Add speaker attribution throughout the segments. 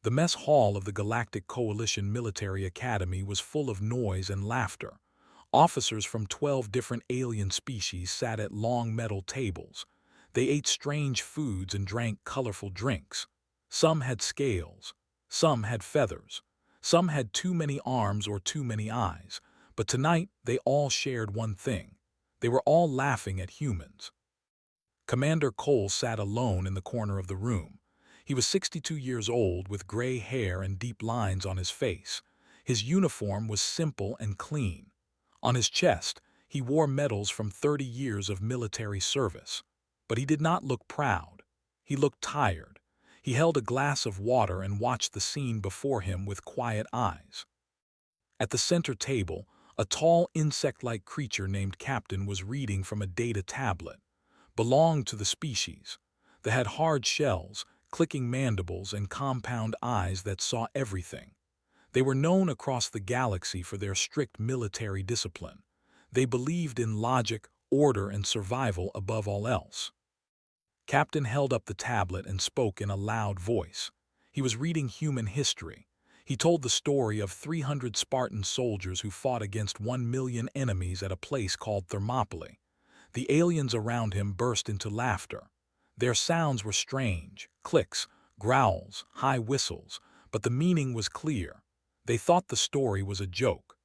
Speaker 1: The mess hall of the Galactic Coalition Military Academy was full of noise and laughter. Officers from 12 different alien species sat at long metal tables. They ate strange foods and drank colorful drinks. Some had scales, some had feathers, some had too many arms or too many eyes, but tonight they all shared one thing. They were all laughing at humans. Commander Cole sat alone in the corner of the room. He was 62 years old with gray hair and deep lines on his face. His uniform was simple and clean. On his chest, he wore medals from 30 years of military service. But he did not look proud. He looked tired. He held a glass of water and watched the scene before him with quiet eyes. At the center table, a tall insect-like creature named Captain was reading from a data tablet. Belonged to the species. They had hard shells, clicking mandibles, and compound eyes that saw everything. They were known across the galaxy for their strict military discipline. They believed in logic, order, and survival above all else. Captain held up the tablet and spoke in a loud voice. He was reading human history. He told the story of 300 Spartan soldiers who fought against 1 million enemies at a place called Thermopylae. The aliens around him burst into laughter. Their sounds were strange, clicks, growls, high whistles, but the meaning was clear. They thought the story was a joke.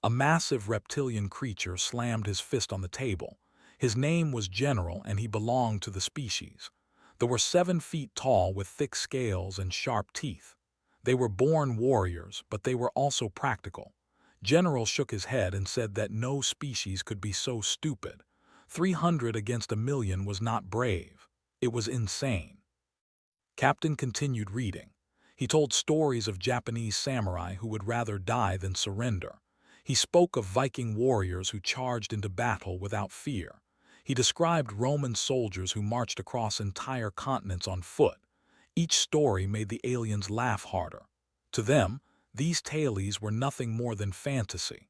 Speaker 1: A massive reptilian creature slammed his fist on the table. His name was General, and he belonged to the species. They were 7 feet tall with thick scales and sharp teeth. They were born warriors, but they were also practical. General shook his head and said that no species could be so stupid. 300 against 1,000,000 was not brave. It was insane. Captain continued reading. He told stories of Japanese samurai who would rather die than surrender. He spoke of Viking warriors who charged into battle without fear. He described Roman soldiers who marched across entire continents on foot. Each story made the aliens laugh harder. To them, these tales were nothing more than fantasy.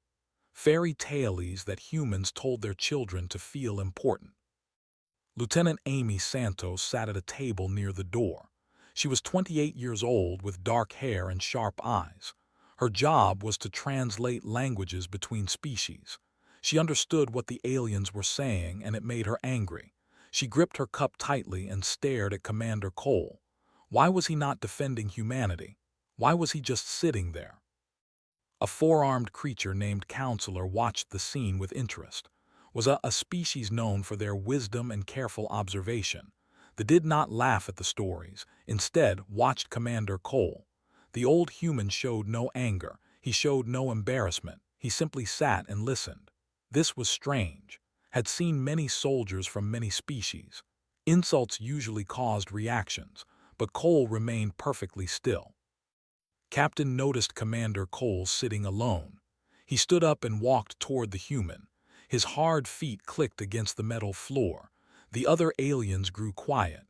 Speaker 1: Fairy tales that humans told their children to feel important. Lieutenant Amy Santos sat at a table near the door. She was 28 years old with dark hair and sharp eyes. Her job was to translate languages between species. She understood what the aliens were saying, and it made her angry. She gripped her cup tightly and stared at Commander Cole. Why was he not defending humanity? Why was he just sitting there? A 4-armed creature named Counselor watched the scene with interest. Was a species known for their wisdom and careful observation. They did not laugh at the stories, instead watched Commander Cole. The old human showed no anger, he showed no embarrassment, he simply sat and listened. This was strange. Had seen many soldiers from many species. Insults usually caused reactions, but Cole remained perfectly still. Captain noticed Commander Cole sitting alone. He stood up and walked toward the human. His hard feet clicked against the metal floor. The other aliens grew quiet.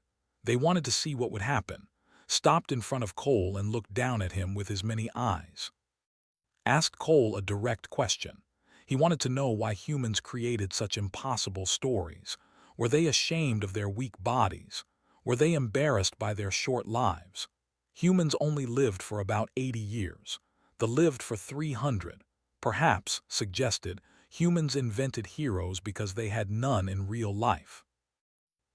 Speaker 1: They wanted to see what would happen. Stopped in front of Cole and looked down at him with his many eyes. Asked Cole a direct question. He wanted to know why humans created such impossible stories. Were they ashamed of their weak bodies? Were they embarrassed by their short lives? Humans only lived for about 80 years. They lived for 300. Perhaps, suggested, humans invented heroes because they had none in real life.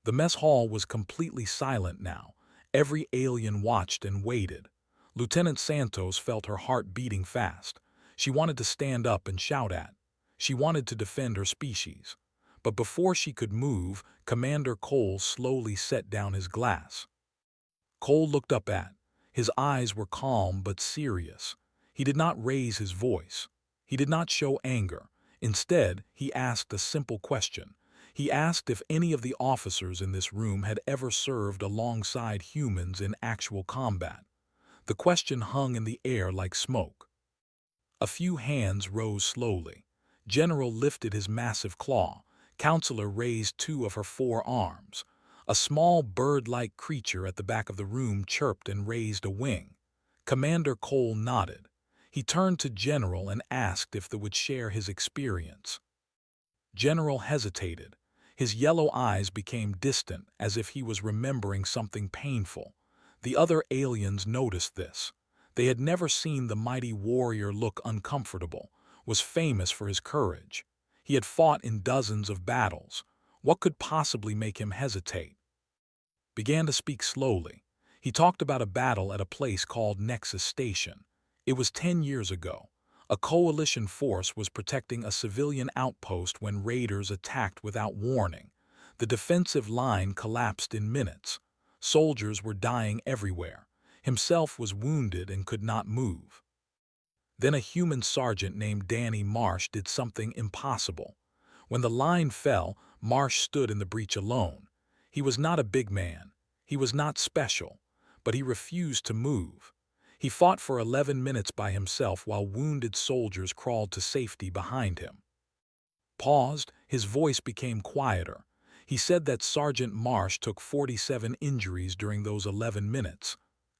Speaker 1: The mess hall was completely silent now. Every alien watched and waited. Lieutenant Santos felt her heart beating fast. She wanted to stand up and shout at. She wanted to defend her species. But before she could move, Commander Cole slowly set down his glass. Cole looked up at. His eyes were calm but serious. He did not raise his voice. He did not show anger. Instead, he asked a simple question. He asked if any of the officers in this room had ever served alongside humans in actual combat. The question hung in the air like smoke. A few hands rose slowly. General lifted his massive claw. Counselor raised 2 of her 4 arms. A small bird-like creature at the back of the room chirped and raised a wing. Commander Cole nodded. He turned to General and asked if they would share his experience. General hesitated. His yellow eyes became distant, as if he was remembering something painful. The other aliens noticed this. They had never seen the mighty warrior look uncomfortable, was famous for his courage. He had fought in dozens of battles. What could possibly make him hesitate? Began to speak slowly. He talked about a battle at a place called Nexus Station. It was 10 years ago. A coalition force was protecting a civilian outpost when raiders attacked without warning. The defensive line collapsed in minutes. Soldiers were dying everywhere. Himself was wounded and could not move. Then a human sergeant named Danny Marsh did something impossible. When the line fell, Marsh stood in the breach alone. He was not a big man. He was not special, but he refused to move. He fought for 11 minutes by himself while wounded soldiers crawled to safety behind him. Paused, his voice became quieter. He said that Sergeant Marsh took 47 injuries during those 11 minutes.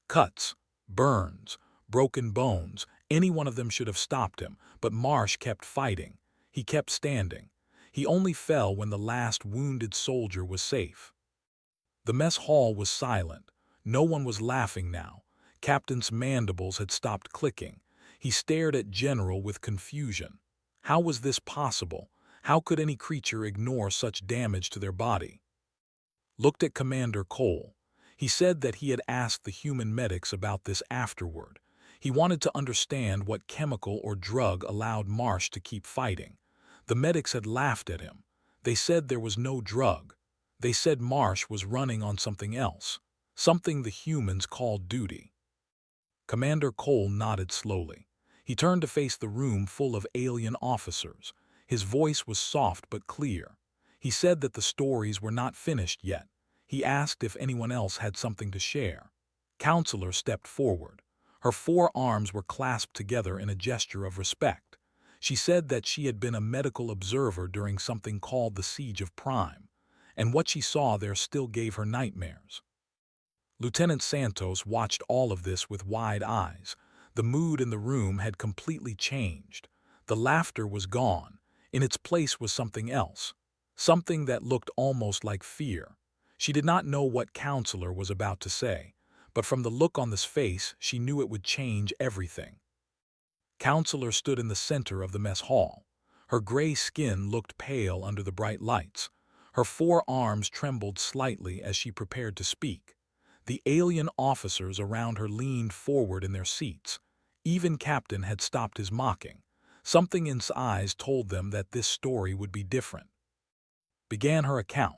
Speaker 1: Cuts, burns, broken bones, any one of them should have stopped him, but Marsh kept fighting. He kept standing. He only fell when the last wounded soldier was safe. The mess hall was silent. No one was laughing now. Captain's mandibles had stopped clicking. He stared at General with confusion. How was this possible? How could any creature ignore such damage to their body? Looked at Commander Cole. He said that he had asked the human medics about this afterward. He wanted to understand what chemical or drug allowed Marsh to keep fighting. The medics had laughed at him. They said there was no drug. They said Marsh was running on something else, something the humans called duty. Commander Cole nodded slowly. He turned to face the room full of alien officers. His voice was soft but clear. He said that the stories were not finished yet. He asked if anyone else had something to share. Counselor stepped forward. Her 4 arms were clasped together in a gesture of respect. She said that she had been a medical observer during something called the Siege of Prime, and what she saw there still gave her nightmares. Lieutenant Santos watched all of this with wide eyes. The mood in the room had completely changed. The laughter was gone. In its place was something else, something that looked almost like fear. She did not know what Counselor was about to say, but from the look on this face, she knew it would change everything. Counselor stood in the center of the mess hall. Her gray skin looked pale under the bright lights. Her 4 arms trembled slightly as she prepared to speak. The alien officers around her leaned forward in their seats. Even Captain had stopped his mocking. Something in his eyes told them that this story would be different. Began her account.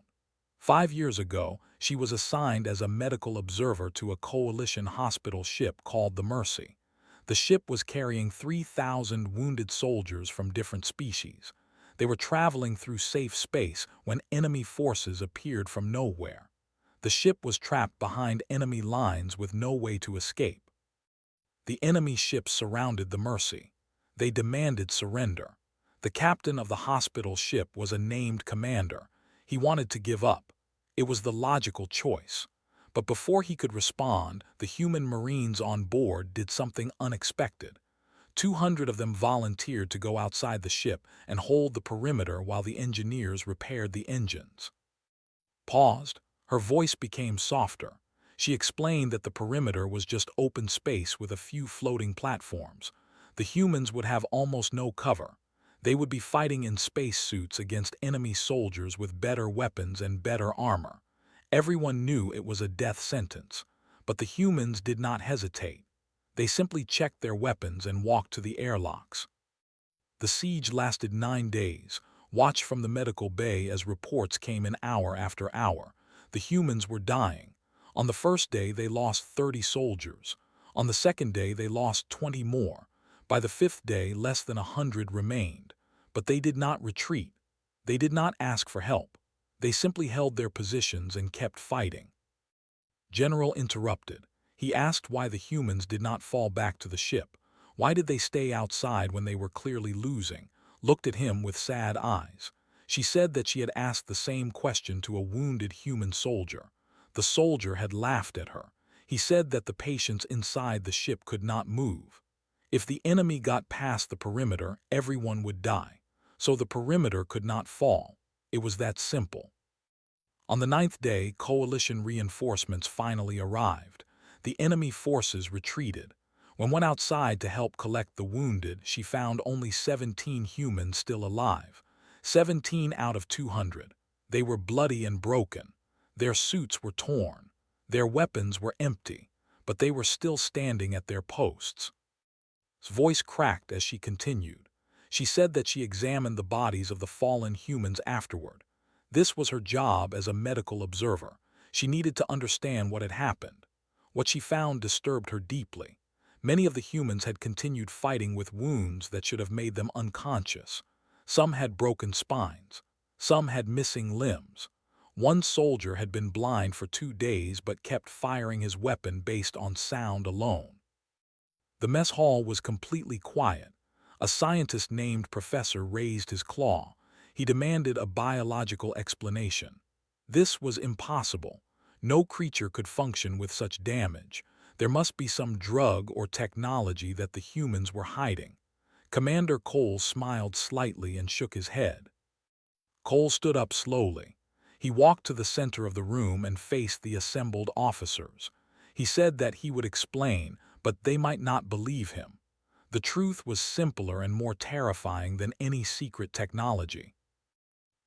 Speaker 1: 5 years ago, she was assigned as a medical observer to a coalition hospital ship called the Mercy. The ship was carrying 3,000 wounded soldiers from different species. They were traveling through safe space when enemy forces appeared from nowhere. The ship was trapped behind enemy lines with no way to escape. The enemy ships surrounded the Mercy. They demanded surrender. The captain of the hospital ship was a named commander. He wanted to give up. It was the logical choice. But before he could respond, the human Marines on board did something unexpected. 200 of them volunteered to go outside the ship and hold the perimeter while the engineers repaired the engines. Paused. Her voice became softer. She explained that the perimeter was just open space with a few floating platforms. The humans would have almost no cover. They would be fighting in spacesuits against enemy soldiers with better weapons and better armor. Everyone knew it was a death sentence, but the humans did not hesitate. They simply checked their weapons and walked to the airlocks. The siege lasted 9 days. Watched from the medical bay as reports came in hour after hour. The humans were dying. On the first day, they lost 30 soldiers. On the second day, they lost 20 more. By the 5th day, less than 100 remained. But they did not retreat. They did not ask for help. They simply held their positions and kept fighting. General interrupted. He asked why the humans did not fall back to the ship. Why did they stay outside when they were clearly losing? Looked at him with sad eyes. She said that she had asked the same question to a wounded human soldier. The soldier had laughed at her. He said that the patients inside the ship could not move. If the enemy got past the perimeter, everyone would die. So the perimeter could not fall. It was that simple. On the 9th day, coalition reinforcements finally arrived. The enemy forces retreated. When went outside to help collect the wounded, she found only 17 humans still alive. 17 out of 200. They were bloody and broken. Their suits were torn. Their weapons were empty, but they were still standing at their posts. His voice cracked as she continued. She said that she examined the bodies of the fallen humans afterward. This was her job as a medical observer. She needed to understand what had happened. What she found disturbed her deeply. Many of the humans had continued fighting with wounds that should have made them unconscious. Some had broken spines. Some had missing limbs. One soldier had been blind for 2 days but kept firing his weapon based on sound alone. The mess hall was completely quiet. A scientist named Professor raised his claw. He demanded a biological explanation. This was impossible. No creature could function with such damage. There must be some drug or technology that the humans were hiding. Commander Cole smiled slightly and shook his head. Cole stood up slowly. He walked to the center of the room and faced the assembled officers. He said that he would explain, but they might not believe him. The truth was simpler and more terrifying than any secret technology.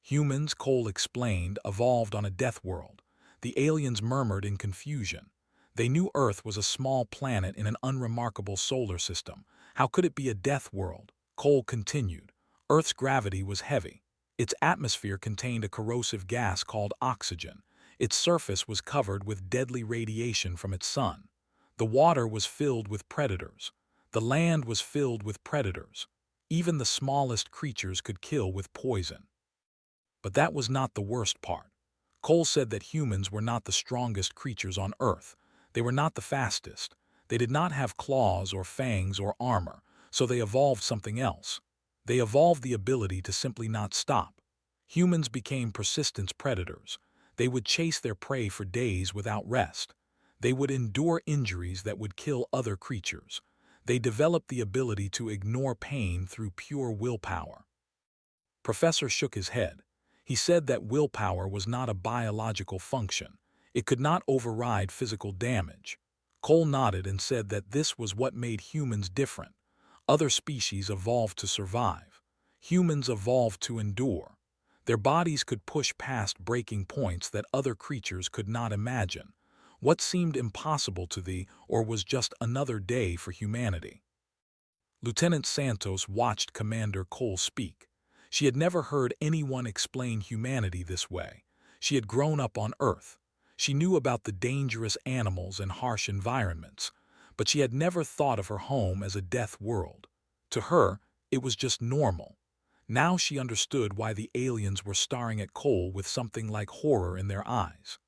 Speaker 1: Humans, Cole explained, evolved on a death world. The aliens murmured in confusion. They knew Earth was a small planet in an unremarkable solar system. How could it be a death world? Cole continued. Earth's gravity was heavy. Its atmosphere contained a corrosive gas called oxygen. Its surface was covered with deadly radiation from its sun. The water was filled with predators. The land was filled with predators. Even the smallest creatures could kill with poison. But that was not the worst part. Cole said that humans were not the strongest creatures on Earth. They were not the fastest. They did not have claws or fangs or armor, so they evolved something else. They evolved the ability to simply not stop. Humans became persistent predators. They would chase their prey for days without rest. They would endure injuries that would kill other creatures. They developed the ability to ignore pain through pure willpower. Professor shook his head. He said that willpower was not a biological function. It could not override physical damage. Cole nodded and said that this was what made humans different. Other species evolved to survive. Humans evolved to endure. Their bodies could push past breaking points that other creatures could not imagine. What seemed impossible to thee or was just another day for humanity. Lieutenant Santos watched Commander Cole speak. She had never heard anyone explain humanity this way. She had grown up on Earth. She knew about the dangerous animals and harsh environments, but she had never thought of her home as a death world. To her, it was just normal. Now she understood why the aliens were staring at Cole with something like horror in their eyes.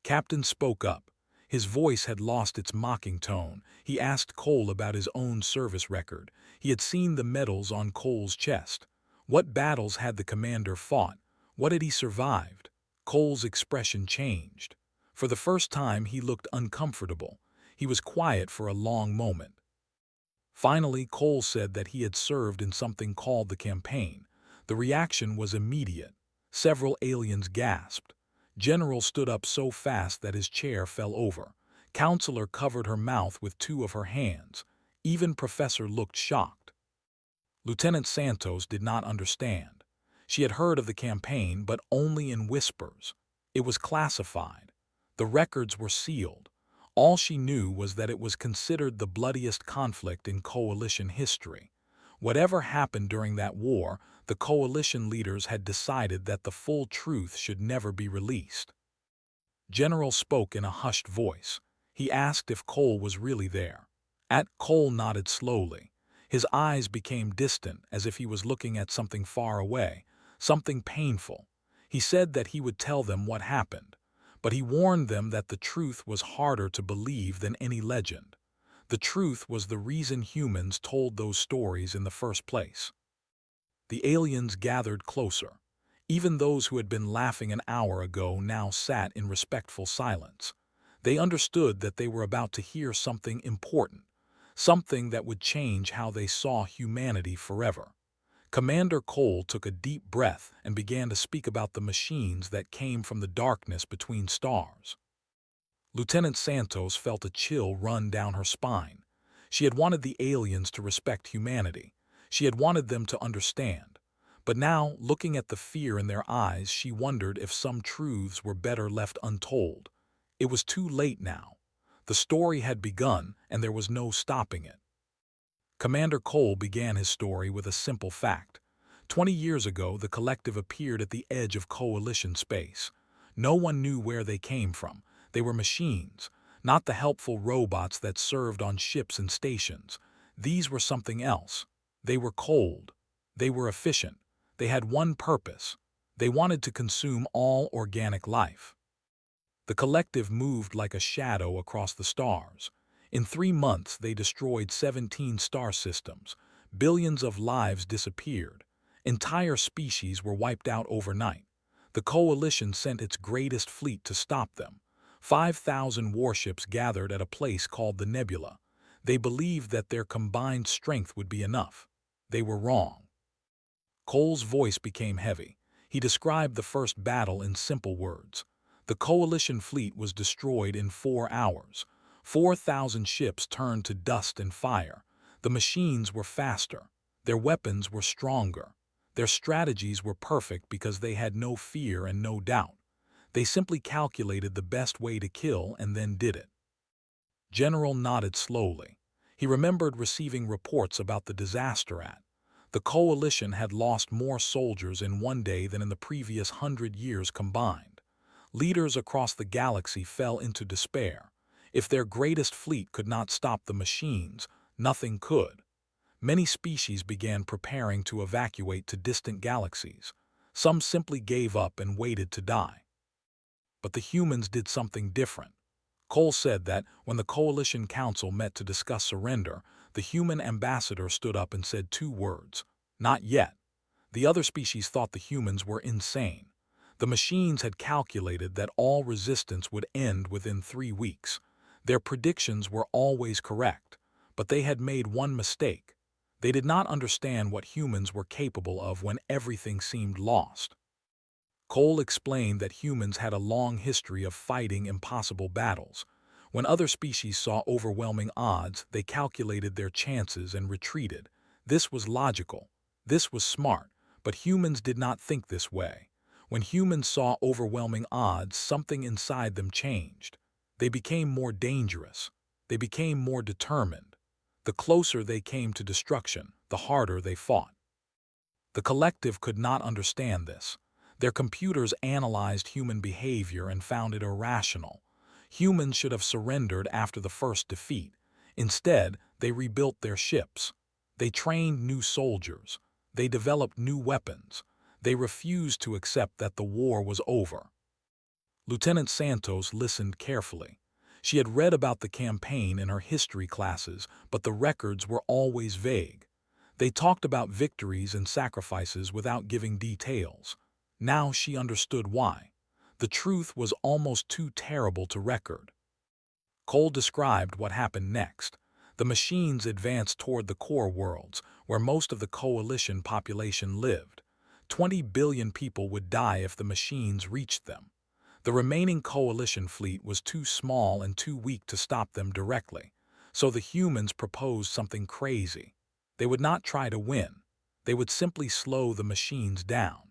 Speaker 1: Captain spoke up. His voice had lost its mocking tone. He asked Cole about his own service record. He had seen the medals on Cole's chest. What battles had the commander fought? What had he survived? Cole's expression changed. For the first time, he looked uncomfortable. He was quiet for a long moment. Finally, Cole said that he had served in something called the campaign. The reaction was immediate. Several aliens gasped. General stood up so fast that his chair fell over. Counselor covered her mouth with 2 of her hands. Even Professor looked shocked. Lieutenant Santos did not understand. She had heard of the campaign, but only in whispers. It was classified. The records were sealed. All she knew was that it was considered the bloodiest conflict in Coalition history. Whatever happened during that war, the Coalition leaders had decided that the full truth should never be released. General spoke in a hushed voice. He asked if Cole was really there. Cole nodded slowly. His eyes became distant, as if he was looking at something far away, something painful. He said that he would tell them what happened, but he warned them that the truth was harder to believe than any legend. The truth was the reason humans told those stories in the first place. The aliens gathered closer. Even those who had been laughing an hour ago now sat in respectful silence. They understood that they were about to hear something important. Something that would change how they saw humanity forever. Commander Cole took a deep breath and began to speak about the machines that came from the darkness between stars. Lieutenant Santos felt a chill run down her spine. She had wanted the aliens to respect humanity. She had wanted them to understand. But now, looking at the fear in their eyes, she wondered if some truths were better left untold. It was too late now. The story had begun, and there was no stopping it. Commander Cole began his story with a simple fact. 20 years ago, the collective appeared at the edge of Coalition space. No one knew where they came from. They were machines, not the helpful robots that served on ships and stations. These were something else. They were cold. They were efficient. They had one purpose. They wanted to consume all organic life. The collective moved like a shadow across the stars. In 3 months, they destroyed 17 star systems. Billions of lives disappeared. Entire species were wiped out overnight. The Coalition sent its greatest fleet to stop them. 5,000 warships gathered at a place called the Nebula. They believed that their combined strength would be enough. They were wrong. Cole's voice became heavy. He described the first battle in simple words. The Coalition fleet was destroyed in 4 hours. 4,000 ships turned to dust and fire. The machines were faster. Their weapons were stronger. Their strategies were perfect because they had no fear and no doubt. They simply calculated the best way to kill and then did it. General nodded slowly. He remembered receiving reports about the disaster at. The Coalition had lost more soldiers in one day than in the previous 100 years combined. Leaders across the galaxy fell into despair. If their greatest fleet could not stop the machines, nothing could. Many species began preparing to evacuate to distant galaxies. Some simply gave up and waited to die. But the humans did something different. Cole said that when the Coalition Council met to discuss surrender, the human ambassador stood up and said 2 words, "Not yet." The other species thought the humans were insane. The machines had calculated that all resistance would end within 3 weeks. Their predictions were always correct, but they had made one mistake. They did not understand what humans were capable of when everything seemed lost. Cole explained that humans had a long history of fighting impossible battles. When other species saw overwhelming odds, they calculated their chances and retreated. This was logical. This was smart, but humans did not think this way. When humans saw overwhelming odds, something inside them changed. They became more dangerous. They became more determined. The closer they came to destruction, the harder they fought. The collective could not understand this. Their computers analyzed human behavior and found it irrational. Humans should have surrendered after the first defeat. Instead, they rebuilt their ships. They trained new soldiers. They developed new weapons. They refused to accept that the war was over. Lieutenant Santos listened carefully. She had read about the campaign in her history classes, but the records were always vague. They talked about victories and sacrifices without giving details. Now she understood why. The truth was almost too terrible to record. Cole described what happened next. The machines advanced toward the core worlds, where most of the Coalition population lived. 20 billion people would die if the machines reached them. The remaining Coalition fleet was too small and too weak to stop them directly. So the humans proposed something crazy. They would not try to win. They would simply slow the machines down.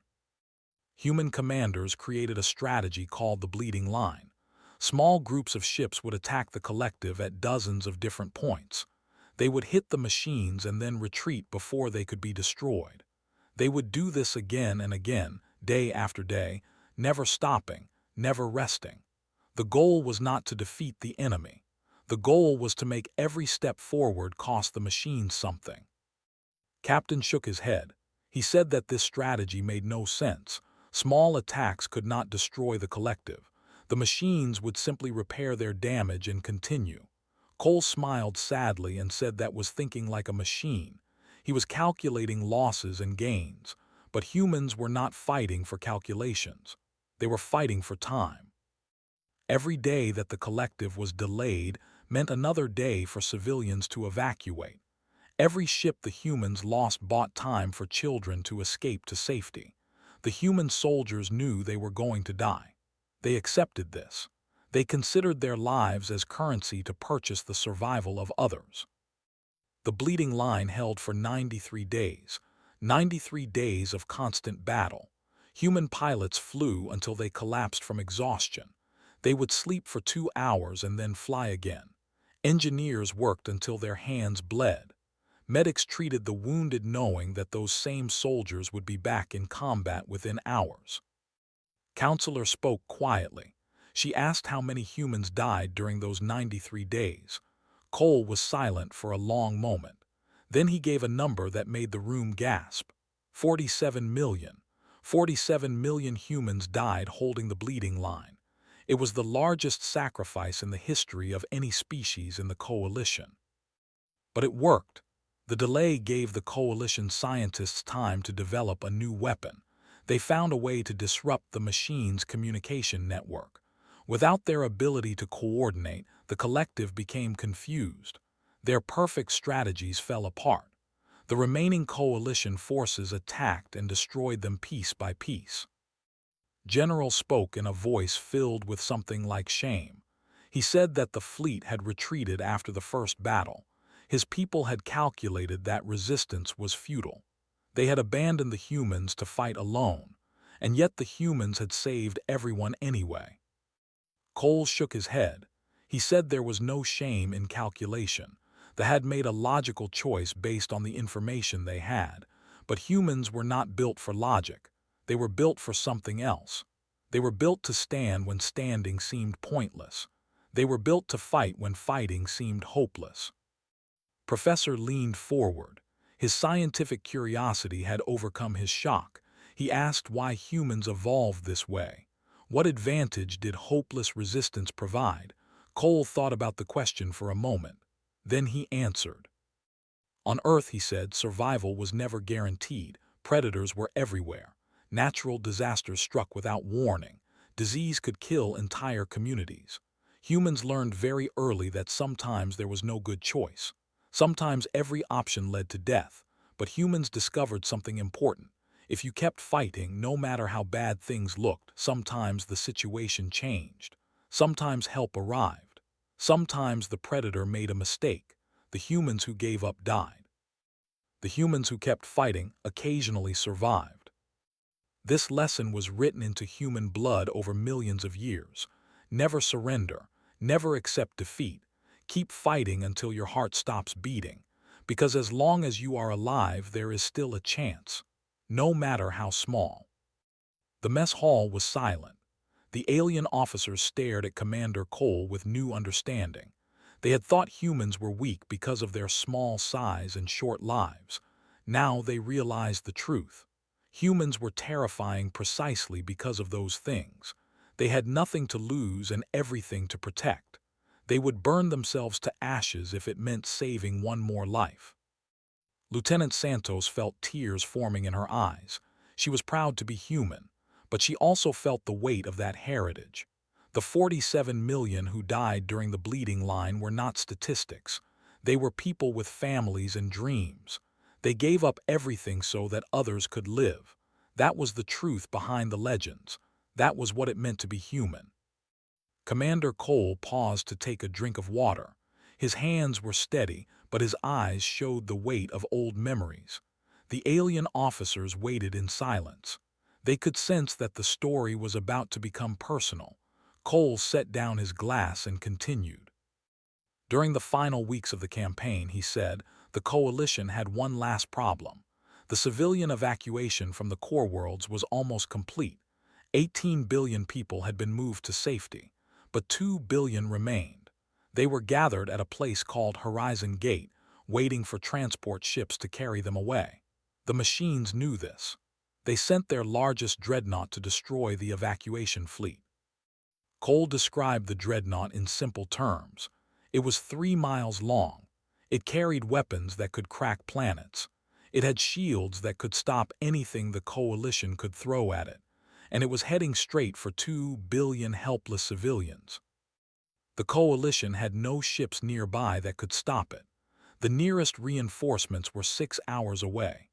Speaker 1: Human commanders created a strategy called the Bleeding Line. Small groups of ships would attack the collective at dozens of different points. They would hit the machines and then retreat before they could be destroyed. They would do this again and again, day after day, never stopping, never resting. The goal was not to defeat the enemy. The goal was to make every step forward cost the machines something. Captain shook his head. He said that this strategy made no sense. Small attacks could not destroy the collective. The machines would simply repair their damage and continue. Cole smiled sadly and said that was thinking like a machine. He was calculating losses and gains, but humans were not fighting for calculations. They were fighting for time. Every day that the collective was delayed meant another day for civilians to evacuate. Every ship the humans lost bought time for children to escape to safety. The human soldiers knew they were going to die. They accepted this. They considered their lives as currency to purchase the survival of others. The bleeding line held for 93 days, 93 days of constant battle. Human pilots flew until they collapsed from exhaustion. They would sleep for 2 hours and then fly again. Engineers worked until their hands bled. Medics treated the wounded knowing that those same soldiers would be back in combat within hours. Counselor spoke quietly. She asked how many humans died during those 93 days. Cole was silent for a long moment. Then he gave a number that made the room gasp. 47 million. 47 million humans died holding the bleeding line. It was the largest sacrifice in the history of any species in the Coalition. But it worked. The delay gave the Coalition scientists time to develop a new weapon. They found a way to disrupt the machine's communication network. Without their ability to coordinate, the collective became confused. Their perfect strategies fell apart. The remaining Coalition forces attacked and destroyed them piece by piece. General spoke in a voice filled with something like shame. He said that the fleet had retreated after the first battle. His people had calculated that resistance was futile. They had abandoned the humans to fight alone, and yet the humans had saved everyone anyway. Cole shook his head. He said there was no shame in calculation. They had made a logical choice based on the information they had. But humans were not built for logic. They were built for something else. They were built to stand when standing seemed pointless. They were built to fight when fighting seemed hopeless. Professor leaned forward. His scientific curiosity had overcome his shock. He asked why humans evolved this way. What advantage did hopeless resistance provide? Cole thought about the question for a moment. Then he answered. On Earth, he said, survival was never guaranteed. Predators were everywhere. Natural disasters struck without warning. Disease could kill entire communities. Humans learned very early that sometimes there was no good choice. Sometimes every option led to death. But humans discovered something important. If you kept fighting, no matter how bad things looked, sometimes the situation changed. Sometimes help arrived. Sometimes the predator made a mistake. The humans who gave up died. The humans who kept fighting occasionally survived. This lesson was written into human blood over millions of years. Never surrender. Never accept defeat. Keep fighting until your heart stops beating. Because as long as you are alive, there is still a chance. No matter how small. The mess hall was silent. The alien officers stared at Commander Cole with new understanding. They had thought humans were weak because of their small size and short lives. Now they realized the truth. Humans were terrifying precisely because of those things. They had nothing to lose and everything to protect. They would burn themselves to ashes if it meant saving one more life. Lieutenant Santos felt tears forming in her eyes. She was proud to be human, but she also felt the weight of that heritage. The 47 million who died during the bleeding line were not statistics. They were people with families and dreams. They gave up everything so that others could live. That was the truth behind the legends. That was what it meant to be human. Commander Cole paused to take a drink of water. His hands were steady, but his eyes showed the weight of old memories. The alien officers waited in silence. They could sense that the story was about to become personal. Cole set down his glass and continued. During the final weeks of the campaign, he said, the Coalition had one last problem. The civilian evacuation from the core worlds was almost complete. 18 billion people had been moved to safety, but 2 billion remained. They were gathered at a place called Horizon Gate, waiting for transport ships to carry them away. The machines knew this. They sent their largest dreadnought to destroy the evacuation fleet. Cole described the dreadnought in simple terms. It was 3 miles long. It carried weapons that could crack planets. It had shields that could stop anything the Coalition could throw at it. And it was heading straight for 2 billion helpless civilians. The Coalition had no ships nearby that could stop it. The nearest reinforcements were 6 hours away.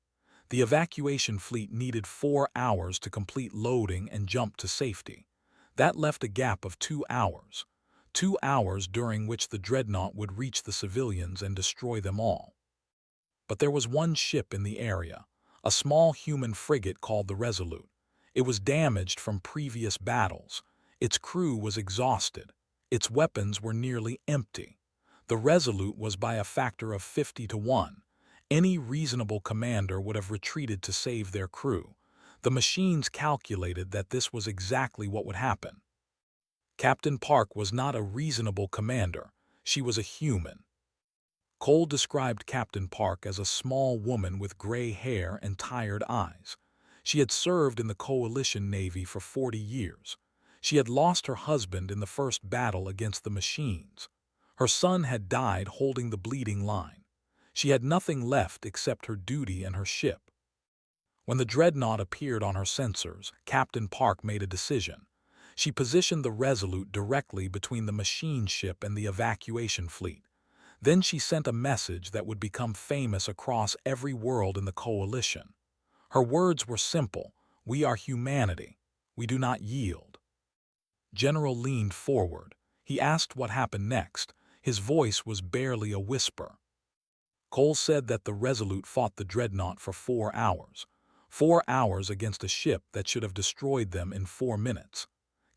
Speaker 1: The evacuation fleet needed 4 hours to complete loading and jump to safety. That left a gap of 2 hours. 2 hours during which the dreadnought would reach the civilians and destroy them all. But there was one ship in the area, a small human frigate called the Resolute. It was damaged from previous battles. Its crew was exhausted. Its weapons were nearly empty. The Resolute was by a factor of 50 to 1. Any reasonable commander would have retreated to save their crew. The machines calculated that this was exactly what would happen. Captain Park was not a reasonable commander. She was a human. Cole described Captain Park as a small woman with gray hair and tired eyes. She had served in the Coalition Navy for 40 years. She had lost her husband in the first battle against the machines. Her son had died holding the bleeding line. She had nothing left except her duty and her ship. When the dreadnought appeared on her sensors, Captain Park made a decision. She positioned the Resolute directly between the machine ship and the evacuation fleet. Then she sent a message that would become famous across every world in the Coalition. Her words were simple: "We are humanity. We do not yield." General leaned forward. He asked what happened next. His voice was barely a whisper. Cole said that the Resolute fought the dreadnought for 4 hours. 4 hours against a ship that should have destroyed them in 4 minutes.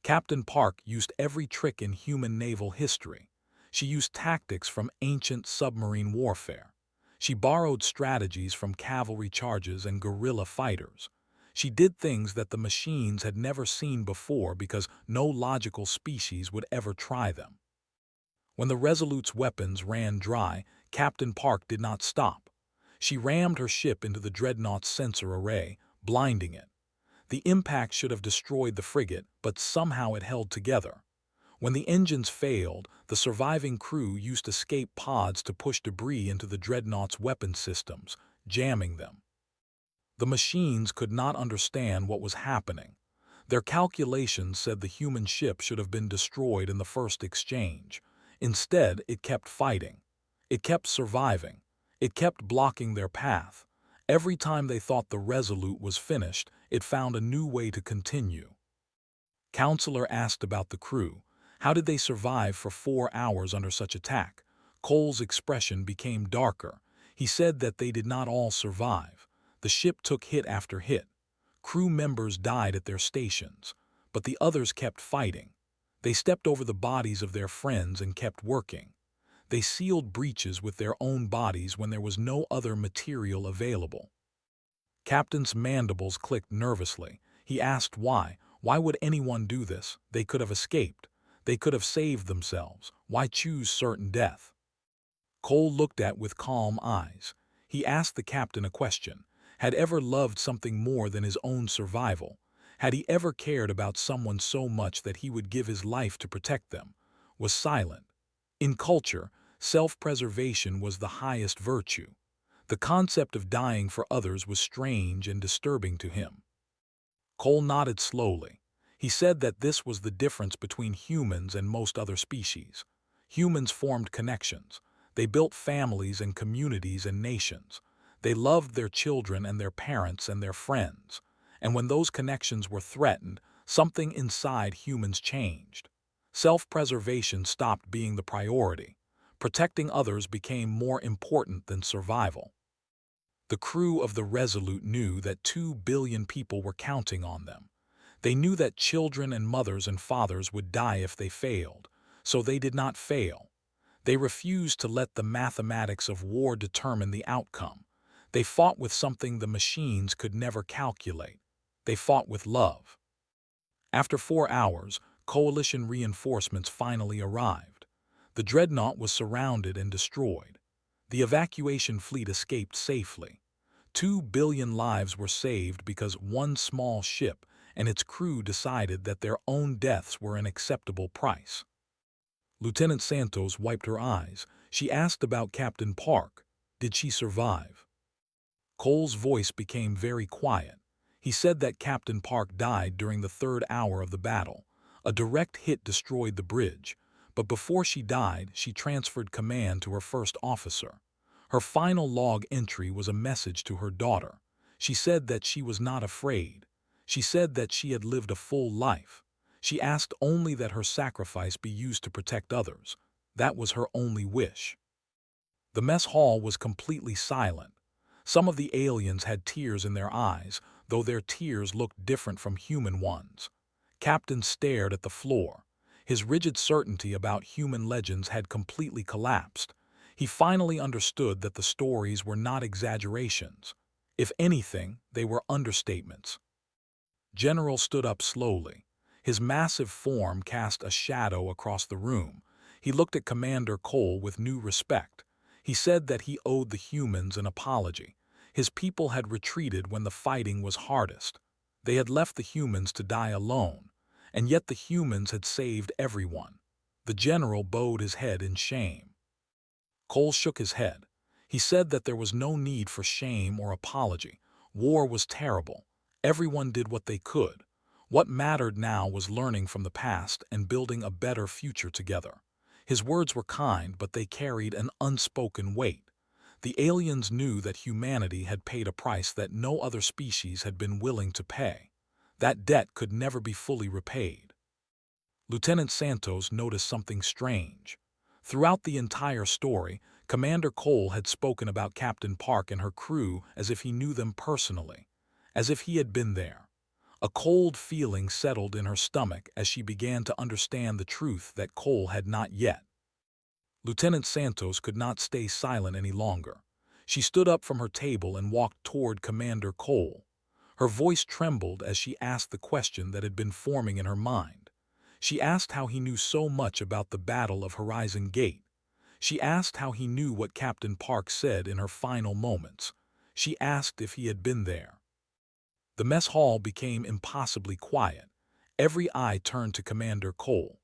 Speaker 1: Captain Park used every trick in human naval history. She used tactics from ancient submarine warfare. She borrowed strategies from cavalry charges and guerrilla fighters. She did things that the machines had never seen before because no logical species would ever try them. When the Resolute's weapons ran dry, Captain Park did not stop. She rammed her ship into the dreadnought's sensor array, blinding it. The impact should have destroyed the frigate, but somehow it held together. When the engines failed, the surviving crew used escape pods to push debris into the dreadnought's weapon systems, jamming them. The machines could not understand what was happening. Their calculations said the human ship should have been destroyed in the first exchange. Instead, it kept fighting. It kept surviving. It kept blocking their path. Every time they thought the Resolute was finished, it found a new way to continue. Counselor asked about the crew. How did they survive for 4 hours under such attack? Cole's expression became darker. He said that they did not all survive. The ship took hit after hit. Crew members died at their stations, but the others kept fighting. They stepped over the bodies of their friends and kept working. They sealed breaches with their own bodies when there was no other material available. Captain's mandibles clicked nervously. He asked why. Why would anyone do this? They could have escaped. They could have saved themselves. Why choose certain death? Cole looked at with calm eyes. He asked the captain a question. Had ever loved something more than his own survival? Had he ever cared about someone so much that he would give his life to protect them? Was silent. In culture, self-preservation was the highest virtue. The concept of dying for others was strange and disturbing to him. Cole nodded slowly. He said that this was the difference between humans and most other species. Humans formed connections. They built families and communities and nations. They loved their children and their parents and their friends. And when those connections were threatened, something inside humans changed. Self-preservation stopped being the priority. Protecting others became more important than survival. The crew of the Resolute knew that 2 billion people were counting on them. They knew that children and mothers and fathers would die if they failed, so they did not fail. They refused to let the mathematics of war determine the outcome. They fought with something the machines could never calculate. They fought with love. After 4 hours, Coalition reinforcements finally arrived. The dreadnought was surrounded and destroyed. The evacuation fleet escaped safely. 2 billion lives were saved because one small ship and its crew decided that their own deaths were an acceptable price. Lieutenant Santos wiped her eyes. She asked about Captain Park. Did she survive? Cole's voice became very quiet. He said that Captain Park died during the 3rd hour of the battle. A direct hit destroyed the bridge, but before she died, she transferred command to her first officer. Her final log entry was a message to her daughter. She said that she was not afraid. She said that she had lived a full life. She asked only that her sacrifice be used to protect others. That was her only wish. The mess hall was completely silent. Some of the aliens had tears in their eyes, though their tears looked different from human ones. Captain stared at the floor. His rigid certainty about human legends had completely collapsed. He finally understood that the stories were not exaggerations. If anything, they were understatements. General stood up slowly. His massive form cast a shadow across the room. He looked at Commander Cole with new respect. He said that he owed the humans an apology. His people had retreated when the fighting was hardest. They had left the humans to die alone, and yet the humans had saved everyone. The general bowed his head in shame. Cole shook his head. He said that there was no need for shame or apology. War was terrible. Everyone did what they could. What mattered now was learning from the past and building a better future together. His words were kind, but they carried an unspoken weight. The aliens knew that humanity had paid a price that no other species had been willing to pay. That debt could never be fully repaid. Lieutenant Santos noticed something strange. Throughout the entire story, Commander Cole had spoken about Captain Park and her crew as if he knew them personally, as if he had been there. A cold feeling settled in her stomach as she began to understand the truth that Cole had not yet. Lieutenant Santos could not stay silent any longer. She stood up from her table and walked toward Commander Cole. Her voice trembled as she asked the question that had been forming in her mind. She asked how he knew so much about the Battle of Horizon Gate. She asked how he knew what Captain Park said in her final moments. She asked if he had been there. The mess hall became impossibly quiet. Every eye turned to Commander Cole.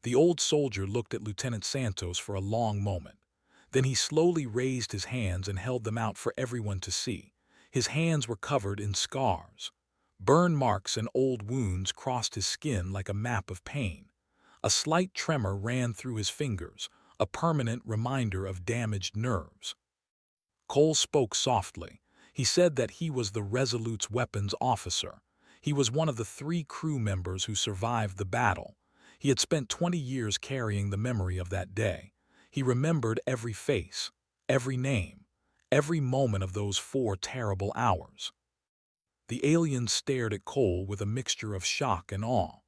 Speaker 1: The old soldier looked at Lieutenant Santos for a long moment. Then he slowly raised his hands and held them out for everyone to see. His hands were covered in scars. Burn marks and old wounds crossed his skin like a map of pain. A slight tremor ran through his fingers, a permanent reminder of damaged nerves. Cole spoke softly. He said that he was the Resolute's weapons officer. He was one of the 3 crew members who survived the battle. He had spent 20 years carrying the memory of that day. He remembered every face, every name, every moment of those 4 terrible hours. The aliens stared at Cole with a mixture of shock and awe.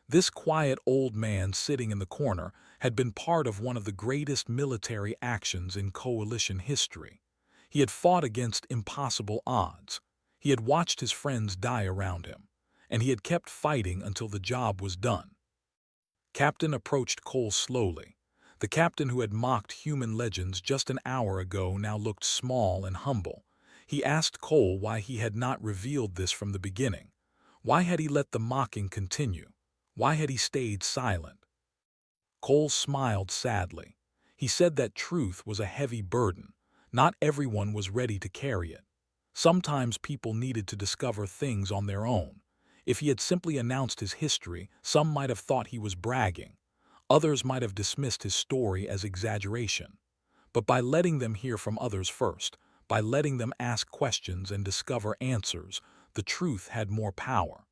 Speaker 1: This quiet old man sitting in the corner had been part of one of the greatest military actions in Coalition history. He had fought against impossible odds. He had watched his friends die around him, and he had kept fighting until the job was done. Captain approached Cole slowly. The captain who had mocked human legends just an hour ago now looked small and humble. He asked Cole why he had not revealed this from the beginning. Why had he let the mocking continue? Why had he stayed silent? Cole smiled sadly. He said that truth was a heavy burden. Not everyone was ready to carry it. Sometimes people needed to discover things on their own. If he had simply announced his history, some might have thought he was bragging. Others might have dismissed his story as exaggeration. But by letting them hear from others first, by letting them ask questions and discover answers, the truth had more power.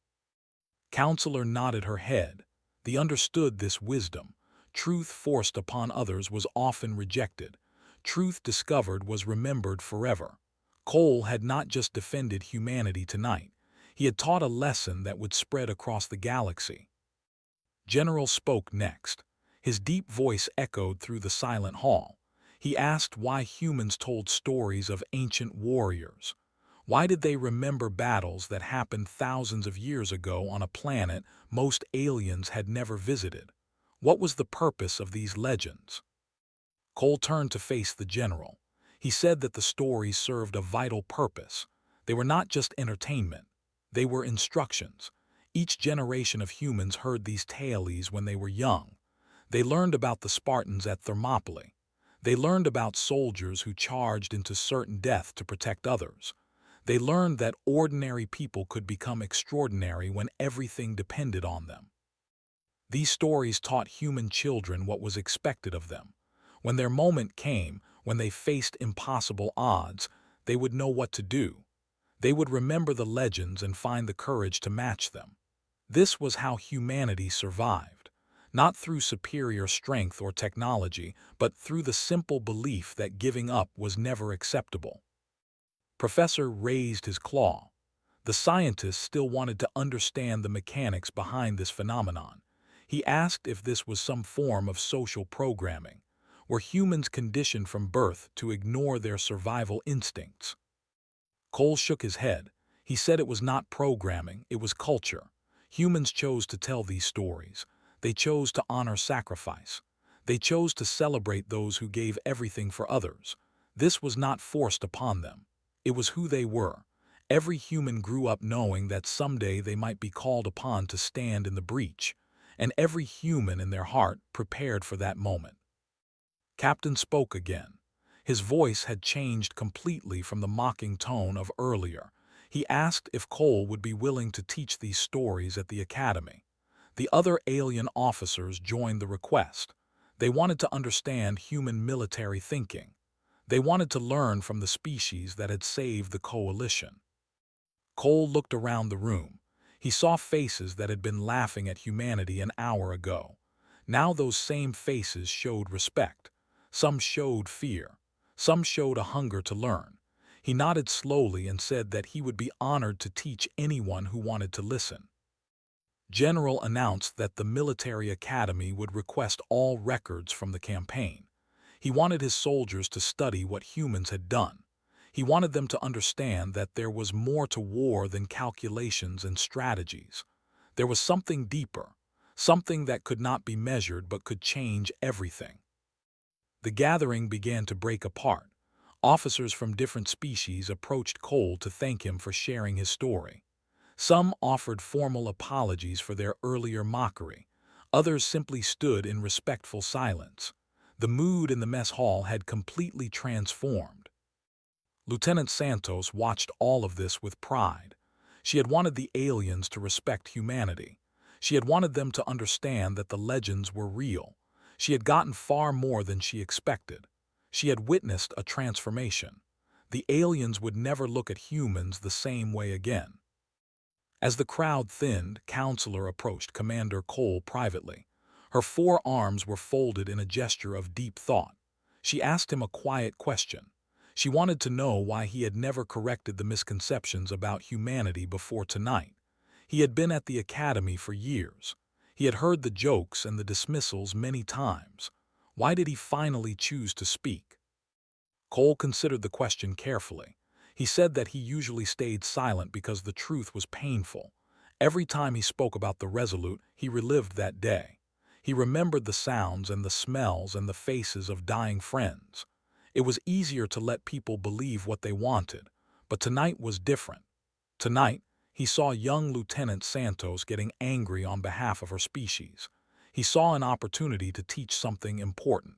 Speaker 1: Counselor nodded her head. They understood this wisdom. Truth forced upon others was often rejected. Truth discovered was remembered forever. Cole had not just defended humanity tonight. He had taught a lesson that would spread across the galaxy. General spoke next. His deep voice echoed through the silent hall. He asked why humans told stories of ancient warriors. Why did they remember battles that happened thousands of years ago on a planet most aliens had never visited? What was the purpose of these legends? Cole turned to face the general. He said that the stories served a vital purpose. They were not just entertainment. They were instructions. Each generation of humans heard these tales when they were young. They learned about the Spartans at Thermopylae. They learned about soldiers who charged into certain death to protect others. They learned that ordinary people could become extraordinary when everything depended on them. These stories taught human children what was expected of them. When their moment came, when they faced impossible odds, they would know what to do. They would remember the legends and find the courage to match them. This was how humanity survived, not through superior strength or technology, but through the simple belief that giving up was never acceptable. Professor raised his claw. The scientist still wanted to understand the mechanics behind this phenomenon. He asked if this was some form of social programming. Were humans conditioned from birth to ignore their survival instincts? Cole shook his head. He said it was not programming, it was culture. Humans chose to tell these stories. They chose to honor sacrifice. They chose to celebrate those who gave everything for others. This was not forced upon them. It was who they were. Every human grew up knowing that someday they might be called upon to stand in the breach, and every human in their heart prepared for that moment. Captain spoke again. His voice had changed completely from the mocking tone of earlier. He asked if Cole would be willing to teach these stories at the academy. The other alien officers joined the request. They wanted to understand human military thinking. They wanted to learn from the species that had saved the coalition. Cole looked around the room. He saw faces that had been laughing at humanity an hour ago. Now those same faces showed respect. Some showed fear. Some showed a hunger to learn. He nodded slowly and said that he would be honored to teach anyone who wanted to listen. General announced that the military academy would request all records from the campaign. He wanted his soldiers to study what humans had done. He wanted them to understand that there was more to war than calculations and strategies. There was something deeper, something that could not be measured but could change everything. The gathering began to break apart. Officers from different species approached Cole to thank him for sharing his story. Some offered formal apologies for their earlier mockery. Others simply stood in respectful silence. The mood in the mess hall had completely transformed. Lieutenant Santos watched all of this with pride. She had wanted the aliens to respect humanity. She had wanted them to understand that the legends were real. She had gotten far more than she expected. She had witnessed a transformation. The aliens would never look at humans the same way again. As the crowd thinned, Counselor approached Commander Cole privately. Her forearms were folded in a gesture of deep thought. She asked him a quiet question. She wanted to know why he had never corrected the misconceptions about humanity before tonight. He had been at the academy for years. He had heard the jokes and the dismissals many times. Why did he finally choose to speak? Cole considered the question carefully. He said that he usually stayed silent because the truth was painful. Every time he spoke about the Resolute, he relived that day. He remembered the sounds and the smells and the faces of dying friends. It was easier to let people believe what they wanted, but tonight was different. Tonight, he saw young Lieutenant Santos getting angry on behalf of her species. He saw an opportunity to teach something important.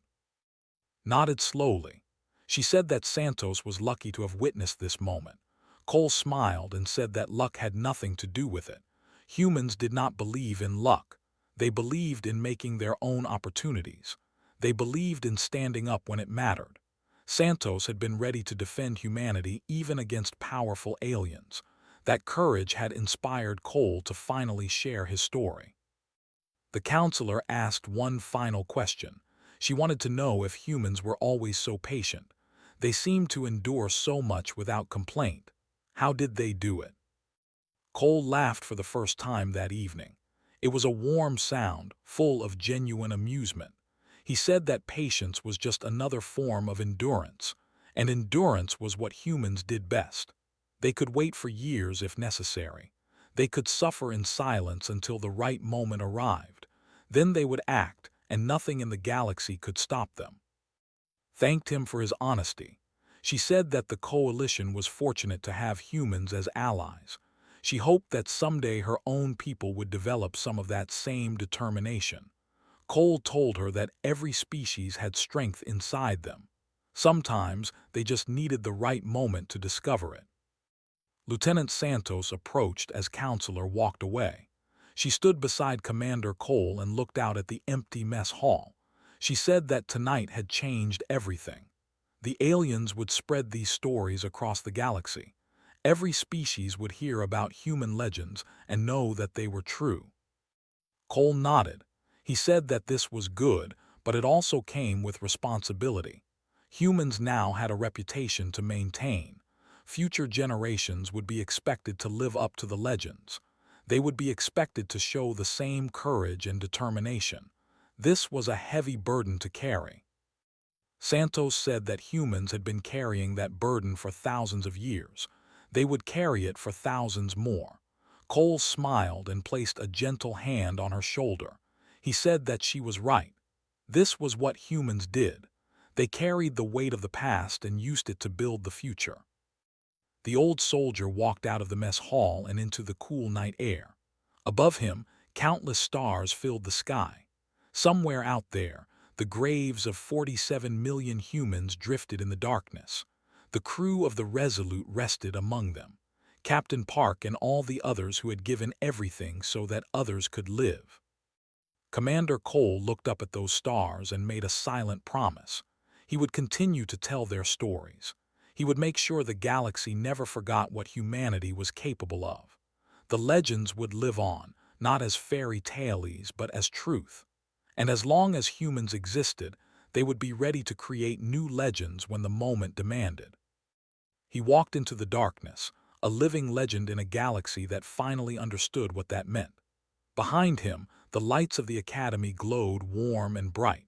Speaker 1: Nodded slowly. She said that Santos was lucky to have witnessed this moment. Cole smiled and said that luck had nothing to do with it. Humans did not believe in luck. They believed in making their own opportunities. They believed in standing up when it mattered. Santos had been ready to defend humanity even against powerful aliens. That courage had inspired Cole to finally share his story. The counselor asked one final question. She wanted to know if humans were always so patient. They seemed to endure so much without complaint. How did they do it? Cole laughed for the first time that evening. It was a warm sound, full of genuine amusement. He said that patience was just another form of endurance, and endurance was what humans did best. They could wait for years if necessary. They could suffer in silence until the right moment arrived. Then they would act, and nothing in the galaxy could stop them. Thanked him for his honesty. She said that the coalition was fortunate to have humans as allies. She hoped that someday her own people would develop some of that same determination. Cole told her that every species had strength inside them. Sometimes they just needed the right moment to discover it. Lieutenant Santos approached as Counselor walked away. She stood beside Commander Cole and looked out at the empty mess hall. She said that tonight had changed everything. The aliens would spread these stories across the galaxy. Every species would hear about human legends and know that they were true. Cole nodded. He said that this was good, but it also came with responsibility. Humans now had a reputation to maintain. Future generations would be expected to live up to the legends. They would be expected to show the same courage and determination. This was a heavy burden to carry. Santos said that humans had been carrying that burden for thousands of years. They would carry it for thousands more. Cole smiled and placed a gentle hand on her shoulder. He said that she was right. This was what humans did. They carried the weight of the past and used it to build the future. The old soldier walked out of the mess hall and into the cool night air. Above him, countless stars filled the sky. Somewhere out there, the graves of 47 million humans drifted in the darkness. The crew of the Resolute rested among them. Captain Park and all the others who had given everything so that others could live. Commander Cole looked up at those stars and made a silent promise. He would continue to tell their stories. He would make sure the galaxy never forgot what humanity was capable of. The legends would live on, not as fairy tales, but as truth. And as long as humans existed, they would be ready to create new legends when the moment demanded. He walked into the darkness, a living legend in a galaxy that finally understood what that meant. Behind him, the lights of the academy glowed warm and bright.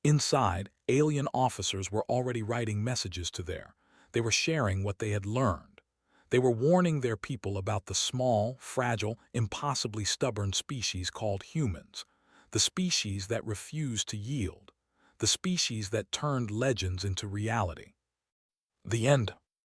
Speaker 1: Inside, alien officers were already writing messages to there. They were sharing what they had learned. They were warning their people about the small, fragile, impossibly stubborn species called humans, the species that refused to yield, the species that turned legends into reality. The end.